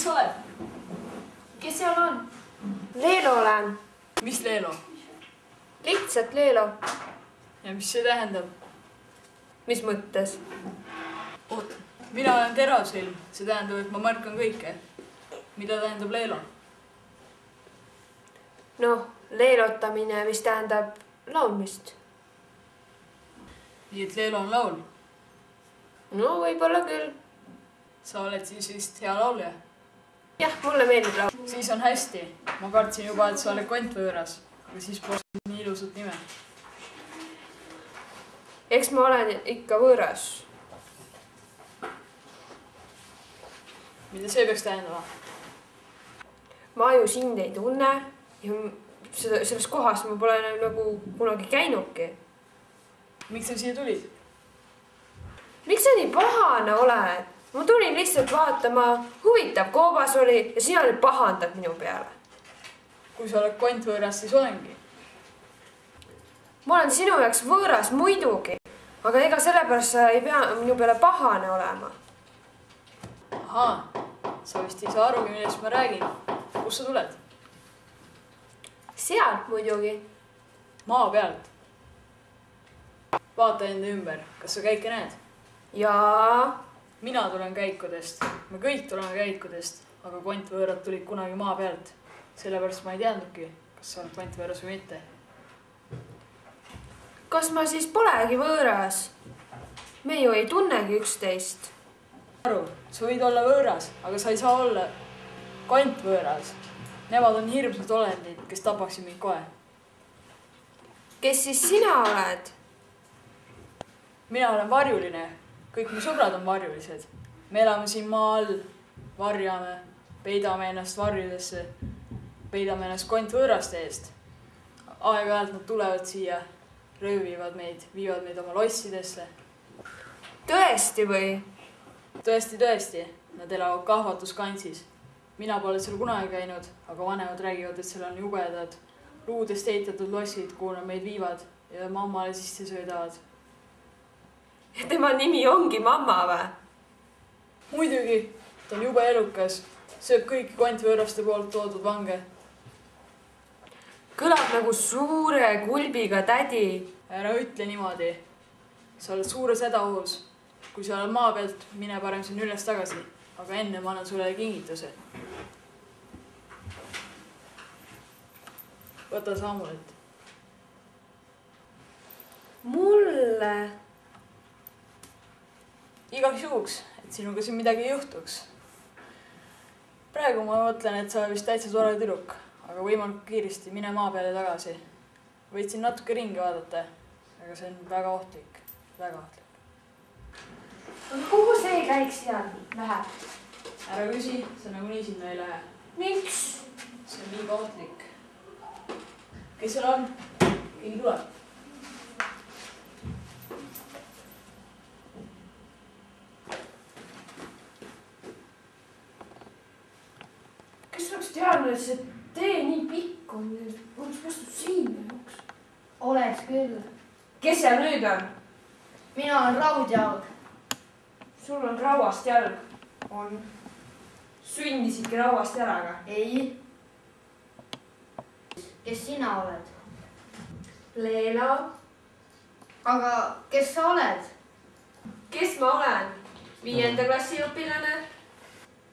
kes sa oled? Kes seal on? Leelo olen. Mis Leelo? Lihtsalt Leelo. Ja mis see tähendab? Mis mõttes? Oot, mina olen Teravsilm. See tähendab, et ma märkan kõike. Mida tähendab Leelo? Noh, leelotamine, mis tähendab laulmist. Nii et Leelo on laul? No võib-olla küll. Sa oled siis vist hea laulja? Jah, mulle meeldib laul. Siis on hästi. Ma kartsin juba, et sa oled kontvõõras. Aga siis pole nii ilusat nime. Eks ma olen ikka võõras. Mida see peaks tähendama? Ma ju sind ei tunne ja selles kohas ma pole nagu kunagi käinudki. Miks sa siia tulid? Miks sa nii pahane oled? Ma tulin lihtsalt vaatama, huvitav koobas oli ja sina nüüd pahandad minu peale. Kui sa oled kontvõõras, siis olengi. Ma olen sinu jaoks võõras muidugi, aga ega sellepärast sa ei pea minu peale pahane olema. Ahaa, sa vist ei saa arugi, millest ma räägin. Kus sa tuled? Sealt muidugi. Maa pealt. Vaata enda ümber. Kas sa käike näed? Jaa. Mina tulen käikudest. Me kõik tuleme käikudest, aga kontvõõrad tulid kunagi maa pealt. Sellepärast ma ei teadnudki, kas sa oled kontvõõras või mitte. Kas ma siis polegi võõras? Me ju ei tunnegi üksteist. Aru, sa võid olla võõras, aga sa ei saa olla kontvõõras. Nemad on hirmsad olendid, kes tapaksid mind kohe. Kes siis sina oled? Mina olen varjuline. Kõik mu sõbrad on varjulised. Me elame siin maa all, varjame, peidame ennast varjudesse, peidame ennast kontvõõraste eest. Aeg-ajalt nad tulevad siia, röövivad meid, viivad meid oma lossidesse. Tõesti või? Tõesti, tõesti. Nad elavad kahvatuskansis. Mina pole seal kunagi käinud, aga vanemad räägivad, et seal on jubedad, luudest ehitatud lossid, kuhu nad meid viivad ja mammale sisse söödavad. Ja tema nimi ongi mamma või? Muidugi, ta on jube elukas, sööb kõiki kontvõõraste poolt toodud vange. Kõlab nagu suure kulbiga tädi. Ära ütle niimoodi. Sa oled suures hädaohus. Kui sa oled maa pealt, mine parem siin üles tagasi. Aga enne ma annan sulle kingituse. Võta see amulet. Mulle? Igaks juhuks, et sinuga siin midagi ei juhtuks. Praegu ma mõtlen, et sa vist täitsa tore tüdruk, aga võimalik kiiresti mine maa peale tagasi. Võid siin natuke ringi vaadata, aga see on väga ohtlik, väga ohtlik. Kuhu see käik seal läheb? Ära küsi, sa nagunii sinna ei lähe. Miks? See on liiga ohtlik. Kes seal on? Keegi tuleb. Kes oleks teadnud, et see tee nii pikk on, oleks päästud siin jaoks? Oleks küll. Kes seal nüüd on? Mina olen raudjalg. Sul on rauast jalg. On. Sündisidki rauast jalaga? Ei. Kes sina oled? Leelo. Aga kes sa oled? Kes ma olen? 5. klassi õpilane?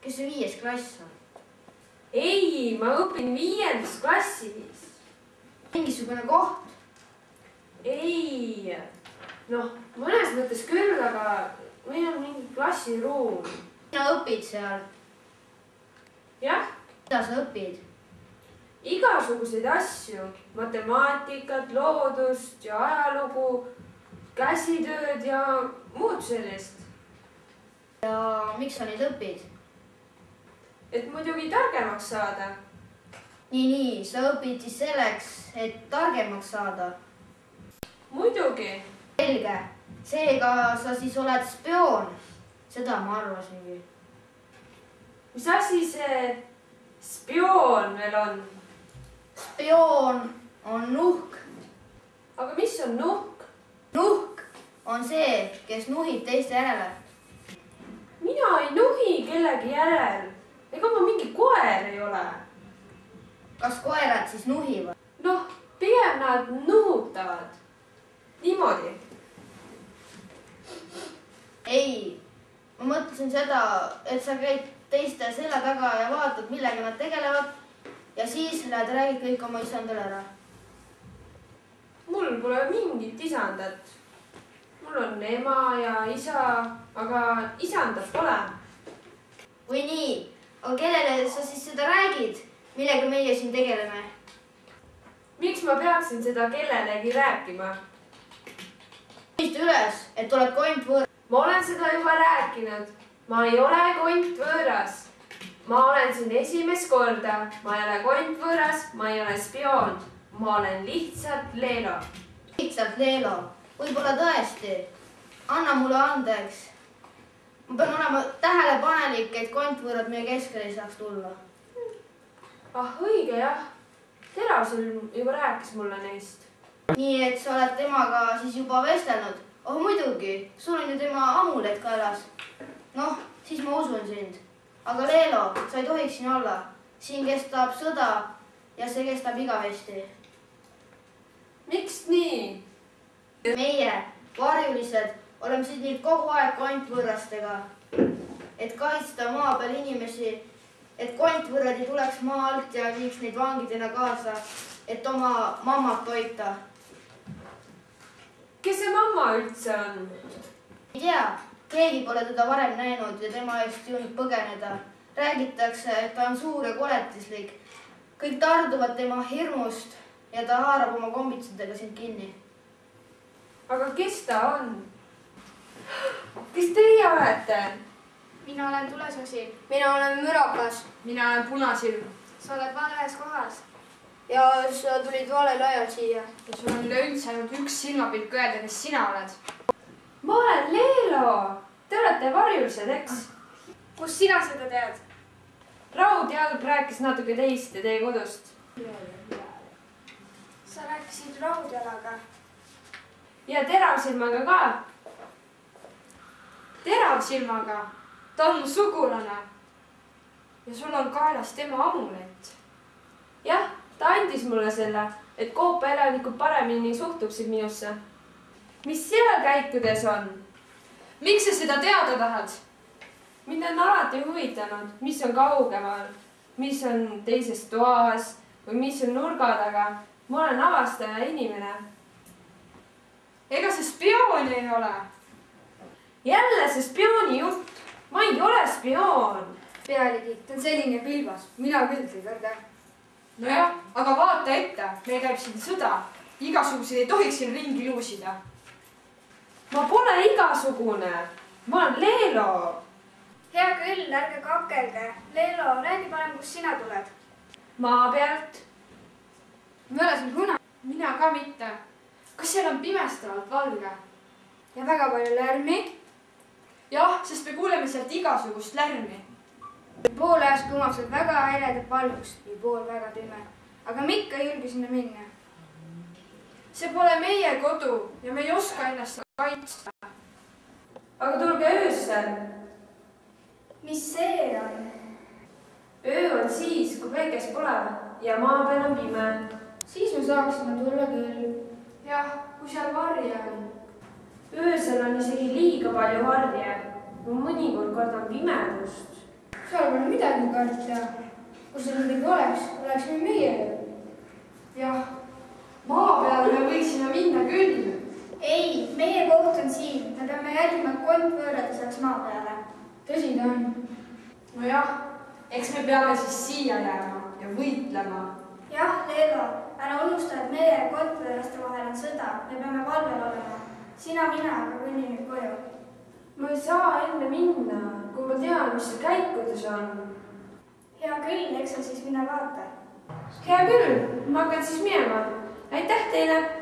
Kes see 5. klass on? Ei, ma õpin 5. klassis. Mingisugune koht? Ei. Noh, mõnes mõttes küll, aga meil on mingi klassiruum. Sina õpid seal? Jah. Mida sa õpid? Igasuguseid asju. Matemaatikat, loodust ja ajalugu, käsitööd ja muud sellist. Ja miks sa neid õpid? Et muidugi targemaks saada. Nii, sa õpid siis selleks, et targemaks saada? Muidugi. Selge. Seega sa siis oled spioon. Seda ma arvasingi. Mis asi see spioon veel on? Spioon on nuhk. Aga mis on nuhk? Nuhk on see, kes nuhib teiste järele. Mina ei nuhi kellegi järel. ega ma mingi koer ei ole. kas koerad siis nuhivad? noh, pigem nad nuhutavad. niimoodi. ei, ma mõtlesin seda, et sa käid teiste selja taga ja vaatad, millega nad tegelevad ja siis lähed räägid kõik oma isandale ära. mul pole mingit isandat. mul on ema ja isa, aga isandat pole. või nii, aga kellele sa siis seda räägid, millega meie siin tegeleme? miks ma peaksin seda kellelegi rääkima? mõista üles, et oled kont võõras. ma olen seda juba rääkinud. ma ei ole kont võõras. ma olen siin esimest korda. ma ei ole kont võõras, ma ei ole spioon. ma olen lihtsalt Leelo. lihtsalt Leelo, võib-olla tõesti. anna mulle andeks. ma pean olema tähelepanelik, et kontvõõrad meie keskele ei saaks tulla. ah õige jah. Teravsilm juba rääkis mulle neist. nii et sa oled temaga siis juba vestelnud? oh muidugi, sul on ju tema amulet kaelas. noh, siis ma usun sind. aga Leelo, sa ei tohiks siin olla. siin kestab sõda ja see kestab igavesti. miks nii? meie, varjulised, oleme siin nüüd kogu aeg kontvõõrastega, et kaitsta maa peal inimesi, et kontvõõrad ei tuleks maa alt ja viiks neid vangidena kaasa, et oma mammat toita. kes see mamma üldse on? ei tea, keegi pole teda varem näinud ja tema eest jõudnud põgeneda. räägitakse, et ta on suur ja koletislik. kõik tarduvad tema hirmust ja ta haarab oma kombitsadega sind kinni. aga kes ta on? kes teie olete? mina olen Tulesasi. mina olen Mürakas. mina olen Punasilm. sa oled vales kohas. ja sa tulid valel ajal siia. ja sul on üleüldse ainult üks silmapilk öelda, kes sina oled. ma olen Leelo. Te olete varjulised, eks? kust sina seda tead? Raudjalg rääkis natuke teist ja teie kodust. sa rääkisid Raudjalaga. ja Teravsilmaga ka. Teravsilmaga, ta on mu sugulane. ja sul on kaelas tema amulet. jah, ta andis mulle selle, et Koopa elanikud paremini suhtuksid minusse. mis seal käikudes on? miks sa seda teada tahad? mind on alati huvitanud, mis on kaugemal, mis on teises toas või mis on nurga taga. ma olen avastaja inimene. ega sa spioon ei ole? jälle see spiooni jutt. ma ei ole spioon. pealegi, ta on selline pilbas. mina küll ei karda. nojah, aga vaata ette, meil käib siin sõda. igasuguseid ei tohiks siin ringi luusida. ma pole igasugune. ma olen Leelo. hea küll, ärge kakelge. Leelo, räägi parem, kust sina tuled. maa pealt. ma ei ole siin kuna. mina ka mitte. kas seal on pimestavalt valge? ja väga palju lärmi. jah, sest me kuuleme sealt igasugust lärmi. pool ajast kumab sealt väga heledalt valgust ja pool väga pime. aga me ikka ei julge sinna minna. see pole meie kodu ja me ei oska ennast kaitsta. aga tulge öösel. mis see on? öö on siis, kui päikest pole ja maa peal on pime. siis me saaksime tulla küll. jah, kui seal varje on. öösel on isegi liiga palju varje. ma mõnikord kardan pimedust. seal pole midagi karta. kui seal midagi oleks, oleksime meie ju. jah, maa peale me võiksime minna küll. ei, meie koht on siin. me peame jälgima, et kontvõõrad ei saaks maa peale. tõsi ta on. nojah, eks me peame siis siia jääma ja võitlema. jah, Leelo, ära unusta, et meie ja kontvõõraste vahel on sõda. me peame valvel olema. sina, mina, aga kõnni nüüd koju. ma ei saa enne minna, kui ma tean, mis see käikudes on. hea küll, eks sa siis mine vaata. hea küll, ma hakkan siis minema. aitäh teile.